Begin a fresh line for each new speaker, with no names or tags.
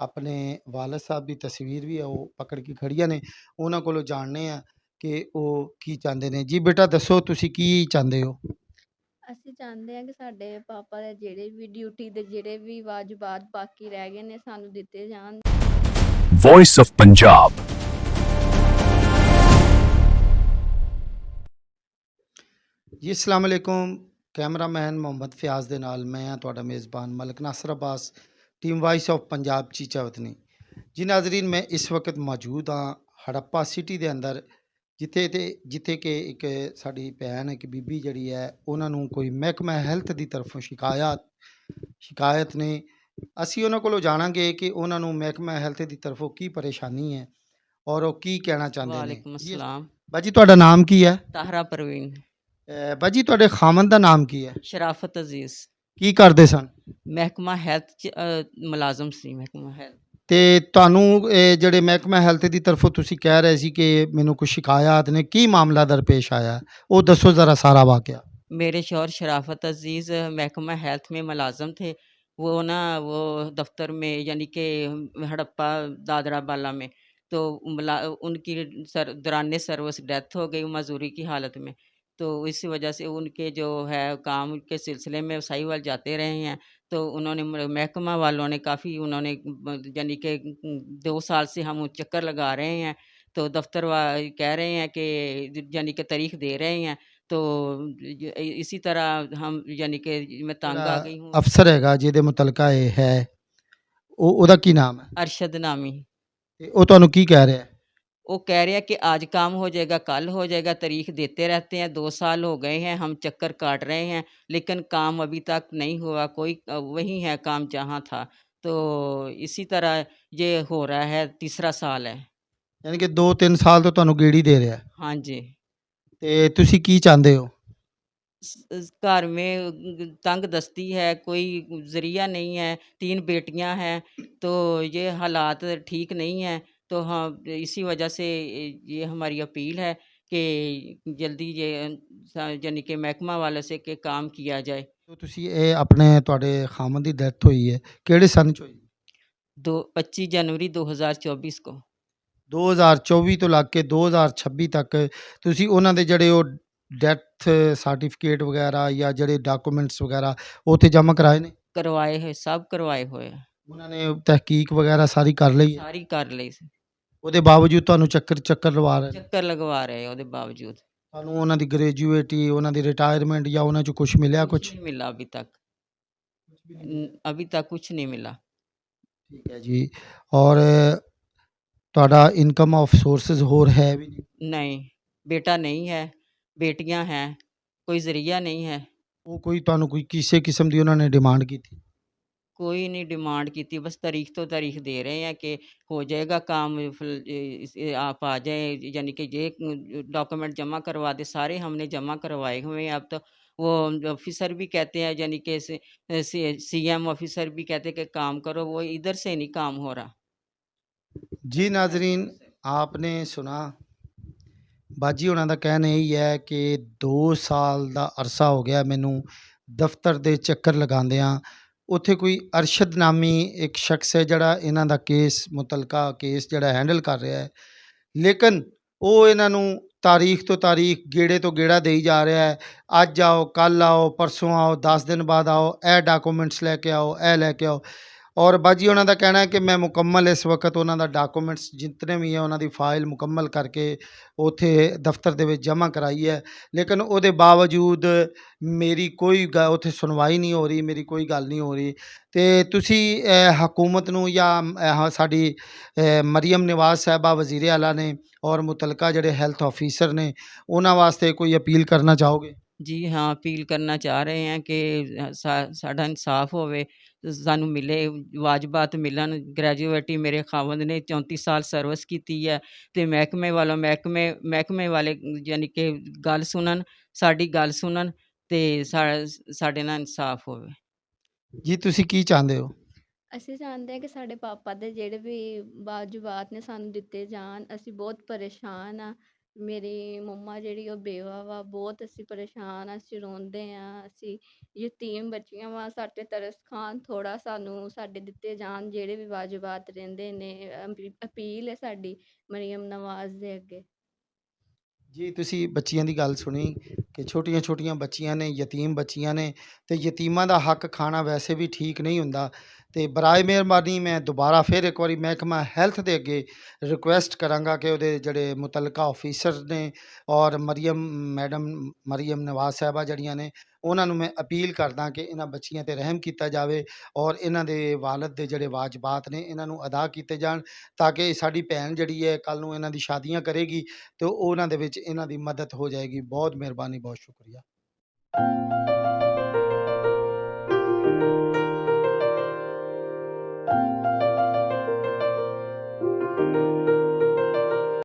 ਆਪਣੇ ਵਾਲਿਦ ਸਾਹਿਬ ਦੀ ਤਸਵੀਰ ਵੀ ਆ ਉਹ ਪਕੜ ਕੇ ਖੜੀਆਂ ਨੇ। ਉਹਨਾਂ ਕੋਲੋਂ ਜਾਣਦੇ ਆ ਕਿ ਉਹ ਕੀ ਚਾਹੁੰਦੇ ਨੇ। ਜੀ ਬੇਟਾ ਦੱਸੋ ਤੁਸੀਂ ਕੀ ਚਾਹੁੰਦੇ ਹੋ?
ਅਸੀਂ ਚਾਹੁੰਦੇ ਹਾਂ ਕਿ ਸਾਡੇ ਪਾਪਾ ਦੇ ਜਿਹੜੇ ਵੀ ਡਿਊਟੀ ਦੇ ਜਿਹੜੇ ਵੀ ਵਾਜਬਾਤ ਬਾਕੀ ਰਹਿ ਗਏ ਨੇ ਸਾਨੂੰ ਦਿੱਤੇ ਜਾਣ।
Voice of Punjab।
ਜੀ ਅਸਲਾਮ ਅਲੈਕੁਮ। ਕੈਮਰਾਮੈਨ ਮੁਹੰਮਦ ਫਿਆਜ਼ ਦੇ ਨਾਲ ਮੈਂ ਹਾਂ ਤੁਹਾਡਾ ਮੇਜ਼ਬਾਨ Malik Nasir Abbas, team voice of Punjab Chicha Watni. ਜੀ ਨਾਜ਼ਰੀਨ, ਮੈਂ ਇਸ ਵਕਤ ਮੌਜੂਦ ਹਾਂ ਹੜੱਪਾ ਸਿਟੀ ਦੇ ਅੰਦਰ, ਜਿੱਥੇ ਕਿ ਇੱਕ ਸਾਡੀ ਭੈਣ ਇੱਕ ਬੀਬੀ ਜਿਹੜੀ ਹੈ ਉਹਨਾਂ ਨੂੰ ਕੋਈ ਮਹਿਕਮਾ ਹੈਲਥ ਦੀ ਤਰਫੋਂ ਸ਼ਿਕਾਇਤ ਨੇ। ਅਸੀਂ ਉਹਨਾਂ ਕੋਲੋਂ ਜਾਣਾਂਗੇ ਕਿ ਉਹਨਾਂ ਨੂੰ ਮਹਿਕਮਾ ਹੈਲਥ ਦੀ ਤਰਫੋਂ ਕੀ ਪਰੇਸ਼ਾਨੀ ਹੈ ਔਰ ਉਹ ਕੀ ਕਹਿਣਾ ਚਾਹੁੰਦੇ ਨੇ।
ਵਾਲੇकुम
ਜੀ
अस्सलाम।
ਬਾਜੀ ਤੁਹਾਡਾ ਨਾਮ ਕੀ ਹੈ?
ਤਾਹਰਾ परवीन।
ਬਾਜੀ ਤੁਹਾਡੇ ਖਾਮਨ ਦਾ ਨਾਮ ਕੀ ਹੈ?
शराफत अजीज।
ਕੀ ਕਰਦੇ ਸਨ?
महकमा हैल्थ मुलाजम सी महकमा हैल्थ।
ਤੇ ਤੁਹਾਨੂੰ ਜਿਹੜੇ ਮਹਿਕਮਾ ਹੈਲਥ ਦੀ ਤਰਫੋਂ ਤੁਸੀਂ ਕਹਿ ਰਹੇ ਸੀ ਕਿ ਮੈਨੂੰ ਕੁਝ ਸ਼ਿਕਾਇਤ ਨੇ, ਕੀ ਮਾਮਲਾ ਦਰਪੇਸ਼ ਆਇਆ ਉਹ ਦੱਸੋ ज़रा सारा वाकया।
मेरे शौहर शराफत अजीज़ महकमा हेल्थ में मुलाजम थे। वो दफ्तर में यानी कि हड़प्पा दादरा बाला में। तो उनकी दौरान सर्विस डेथ हो गई मजदूरी की हालत में। तो इसी वजह से उनके जो है काम के सिलसिले में साहिवाल जाते रहे हैं। तो उन्होंने महकमा वालों ने काफ़ी उन्होंने यानी कि 2 साल से हम चक्कर लगा रहे हैं। तो दफ्तर कह रहे हैं कि यानी कि तारीख दे रहे हैं। तो इसी तरह हम यानी कि मैं तंग आ गई हूँ।
ਅਫਸਰ ਹੈਗਾ ਜਿਹਦੇ ਮੁਤਲਕਾ ਇਹ ਹੈ ਉਹਦਾ ਕੀ ਨਾਮ ਹੈ
अरशद नामी।
ਤੇ ਉਹ ਤੁਹਾਨੂੰ ਕੀ ਕਹਿ ਰਿਹਾ ਹੈ?
वो कह रहे हैं कि आज काम हो जाएगा, कल हो जाएगा, तारीख देते रहते हैं। 2 साल हो गए हैं हम चक्कर काट रहे हैं, लेकिन काम अभी तक नहीं हुआ। कोई वही है काम जहाँ था। तो इसी तरह ये हो रहा है, तीसरा साल है।
ਯਾਨੀ ਕਿ 2-3 ਸਾਲ ਤੋਂ ਤੁਹਾਨੂੰ ਗੇੜੀ ਦੇ ਰਿਹਾ ਹੈ।
हाँ जी।
ਤੇ ਤੁਸੀਂ ਕੀ ਚਾਹੁੰਦੇ ਹੋ?
घर में तंग दस्ती है, कोई ज़रिया नहीं है, 3 बेटियां हैं। तो ये हालात ठीक नहीं है। तो हाँ, इसी वजह से ये हमारी अपील है कि जल्दी ये यानी कि महकमा वाले से कि काम किया जाए।
तो ਤੁਸੀਂ ਇਹ ਆਪਣੇ ਤੁਹਾਡੇ ਖਾਮਨ ਦੀ ਡੈਥ ਹੋਈ ਹੈ ਕਿਹੜੇ ਸਨ ਚ ਹੋਈ?
25 जनवरी 2024 को।
2024 ਤੋਂ ਲੱਗ ਕੇ 2026 ਤੱਕ ਤੁਸੀਂ ਉਹਨਾਂ ਦੇ ਜਿਹੜੇ ਉਹ ਡੈਥ ਸਰਟੀਫਿਕੇਟ ਵਗੈਰਾ ਜਾਂ ਜਿਹੜੇ ਡਾਕੂਮੈਂਟਸ ਵਗੈਰਾ ਉੱਥੇ ਜਮ੍ਹਾਂ ਕਰਾਏ ਨੇ?
करवाए हैं, सब करवाए हुए हैं।
ਉਹਨਾਂ ਨੇ ਤਹਿਕੀਕ ਵਗੈਰਾ ਸਾਰੀ ਕਰ ਲਈ ਹੈ?
सारी कर ली।
ਉਹਦੇ ਬਾਵਜੂਦ ਤੁਹਾਨੂੰ ਚੱਕਰ ਲਵਾ ਰਹੇ ਨੇ?
चक्कर लगवा रहे हैं ਉਹਦੇ बावजूद।
ਤੁਹਾਨੂੰ ਉਹਨਾਂ ਦੀ ਗ੍ਰੈਜੂਏਟੀ, ਉਹਨਾਂ ਦੀ ਰਿਟਾਇਰਮੈਂਟ ਜਾਂ ਉਹਨਾਂ 'ਚ ਕੁਝ ਮਿਲਿਆ?
कुछ
ਕੁਝ
नहीं मिला अभी तक। अभी तक कुछ नहीं मिला।
ਠੀਕ ਹੈ ਜੀ। ਔਰ ਤੁਹਾਡਾ ਇਨਕਮ ਆਫ ਸੋਰਸਿਸ ਹੋਰ ਹੈ ਵੀ ਨਹੀਂ?
नहीं, बेटा नहीं है, बेटियां हैं, कोई ज़रिया नहीं है।
ਉਹ ਕੋਈ ਤੁਹਾਨੂੰ ਕੋਈ ਕਿਸੇ ਕਿਸਮ ਦੀ ਉਹਨਾਂ ਨੇ ਡਿਮਾਂਡ ਕੀਤੀ?
कोई नहीं डिमांड की थी, बस तारीख तो तारीख दे रहे हैं कि हो जाएगा काम। आप आ जाएं, यानी कि ये डॉक्यूमेंट जमा करवा दे। सारे हमने जमा करवाए हुए हैं। अब तो वो ऑफिसर भी कहते हैं, यानी कि सीएम ऑफिसर भी कहते हैं कि काम करो, वो इधर से नहीं काम हो रहा।
जी नाजरीन, आपने सुना ਬਾਜੀ ਉਹਨਾਂ ਦਾ ਕਹਿਣਾ ਇਹੀ ਹੈ ਕਿ 2 ਸਾਲ ਦਾ ਅਰਸਾ ਹੋ ਗਿਆ ਮੈਨੂੰ ਦਫ਼ਤਰ ਦੇ ਚੱਕਰ ਲਗਾਉਂਦਿਆਂ। ਉੱਥੇ ਕੋਈ ਅਰਸ਼ਦ ਨਾਮੀ ਇੱਕ ਸ਼ਖਸ ਹੈ ਜਿਹੜਾ ਇਹਨਾਂ ਦਾ ਮੁਤਲਕਾ ਕੇਸ ਜਿਹੜਾ ਹੈਂਡਲ ਕਰ ਰਿਹਾ ਹੈ, ਲੇਕਿਨ ਉਹ ਇਹਨਾਂ ਨੂੰ ਤਾਰੀਖ ਤੋਂ ਤਾਰੀਖ ਗੇੜੇ ਤੋਂ ਗੇੜਾ ਦੇਈ ਜਾ ਰਿਹਾ ਹੈ। ਅੱਜ ਆਓ, ਕੱਲ੍ਹ ਆਓ, ਪਰਸੋਂ ਆਓ, 10 ਦਿਨ ਬਾਅਦ ਆਓ, ਇਹ ਡਾਕੂਮੈਂਟਸ ਲੈ ਕੇ ਆਓ, ਇਹ ਲੈ ਕੇ ਆਓ। ਔਰ ਬਾਜੀ ਉਹਨਾਂ ਦਾ ਕਹਿਣਾ ਹੈ ਕਿ ਮੈਂ ਮੁਕੰਮਲ ਇਸ ਵਕਤ ਉਹਨਾਂ ਦਾ ਡਾਕੂਮੈਂਟਸ ਜਿਤਨੇ ਵੀ ਹੈ ਉਹਨਾਂ ਦੀ ਫਾਈਲ ਮੁਕੰਮਲ ਕਰਕੇ ਉੱਥੇ ਦਫ਼ਤਰ ਦੇ ਵਿੱਚ ਜਮ੍ਹਾਂ ਕਰਾਈ ਹੈ, ਲੇਕਿਨ ਉਹਦੇ ਬਾਵਜੂਦ ਮੇਰੀ ਕੋਈ ਉੱਥੇ ਸੁਣਵਾਈ ਨਹੀਂ ਹੋ ਰਹੀ, ਮੇਰੀ ਕੋਈ ਗੱਲ ਨਹੀਂ ਹੋ ਰਹੀ। ਅਤੇ ਤੁਸੀਂ ਹਕੂਮਤ ਨੂੰ ਜਾਂ ਸਾਡੀ ਮਰੀਮ ਨਵਾਜ਼ ਸਾਹਿਬਾ ਵਜ਼ੀਰ ਆਲਾ ਨੇ ਔਰ ਮੁਤਲਕਾ ਜਿਹੜੇ ਹੈਲਥ ਆਫਿਸਰ ਨੇ ਉਹਨਾਂ ਵਾਸਤੇ ਕੋਈ ਅਪੀਲ ਕਰਨਾ ਚਾਹੋਗੇ?
जी हाँ, अपील करना चाह रहे हैं कि साडा इंसाफ होवे, सानू मिले, वाजबात मिलन। ग्रैजुएटी मेरे खावंद ने 34 साल सर्विस की है। तो महकमे वाले यानी कि गल सुनन, साडी गल सुनन ते साडे नाल इंसाफ होवे।
ਜੀ ਤੁਸੀਂ ਕੀ ਚਾਹੁੰਦੇ ਹੋ?
ਅਸੀਂ ਚਾਹੁੰਦੇ ਹਾਂ ਕਿ ਸਾਡੇ ਪਾਪਾ ਦੇ ਜਿਹੜੇ ਵੀ ਵਾਜਬਾਤ ਨੇ ਸਾਨੂੰ ਦਿੱਤੇ ਜਾਣ। ਅਸੀਂ ਬਹੁਤ ਪਰੇਸ਼ਾਨ ਆ। ਮੇਰੀ ਮੰਮਾ ਜਿਹੜੀ ਉਹ ਬੇਵਾ ਵਾ, ਬਹੁਤ ਅਸੀਂ ਪਰੇਸ਼ਾਨ ਆ, ਅਸੀਂ ਰੋਂਦੇ ਆ, ਅਸੀਂ ਯਤੀਮ ਬੱਚੀਆਂ ਵਾ, ਸਾਡੇ 'ਤੇ ਤਰਸ ਖਾਣ, ਥੋੜ੍ਹਾ ਸਾਨੂੰ ਸਾਡੇ ਦਿੱਤੇ ਜਾਣ ਜਿਹੜੇ ਵੀ ਵਾਜਬਾਤ ਰਹਿੰਦੇ ਨੇ। ਅਪੀਲ ਹੈ ਸਾਡੀ ਮਰੀਮ ਨਵਾਜ਼ ਦੇ ਅੱਗੇ।
ਜੀ, ਤੁਸੀਂ ਬੱਚੀਆਂ ਦੀ ਗੱਲ ਸੁਣੀ ਕਿ ਛੋਟੀਆਂ-ਛੋਟੀਆਂ ਬੱਚੀਆਂ ਨੇ, ਯਤੀਮ ਬੱਚੀਆਂ ਨੇ ਤੇ ਯਤੀਮਾਂ ਦਾ ਹੱਕ ਖਾਣਾ ਵੈਸੇ ਵੀ ਠੀਕ ਨਹੀਂ ਹੁੰਦਾ ਤੇ ਬਰਾਏ ਮਿਹਰਬਾਨੀ ਮੈਂ ਦੁਬਾਰਾ ਫਿਰ ਇੱਕ ਵਾਰੀ ਮਹਿਕਮਾ ਹੈਲਥ ਦੇ ਅੱਗੇ ਰਿਕੁਐਸਟ ਕਰਾਂਗਾ ਕਿ ਉਹਦੇ ਜਿਹੜੇ ਮੁਤਲਕਾ ਆਫਿਸਰ ਨੇ ਔਰ ਮੈਡਮ ਮਰੀਮ ਨਵਾਜ਼ ਸਾਹਿਬਾ ਜਿਹੜੀਆਂ ਨੇ, ਉਹਨਾਂ ਨੂੰ ਮੈਂ ਅਪੀਲ ਕਰਦਾ ਕਿ ਇਹਨਾਂ ਬੱਚੀਆਂ 'ਤੇ ਰਹਿਮ ਕੀਤਾ ਜਾਵੇ ਔਰ ਇਹਨਾਂ ਦੇ ਵਾਲਿਦ ਦੇ ਜਿਹੜੇ ਵਾਜਬਾਤ ਨੇ, ਇਹਨਾਂ ਨੂੰ ਅਦਾ ਕੀਤੇ ਜਾਣ ਤਾਂ ਕਿ ਸਾਡੀ ਭੈਣ ਜਿਹੜੀ ਹੈ ਕੱਲ੍ਹ ਨੂੰ ਇਹਨਾਂ ਦੀ ਸ਼ਾਦੀਆਂ ਕਰੇਗੀ ਤੇ ਉਹਨਾਂ ਦੇ ਵਿੱਚ ਇਹਨਾਂ ਦੀ ਮਦਦ ਹੋ ਜਾਏਗੀ। ਬਹੁਤ ਮਿਹਰਬਾਨੀ, ਬਹੁਤ ਸ਼ੁਕਰੀਆ।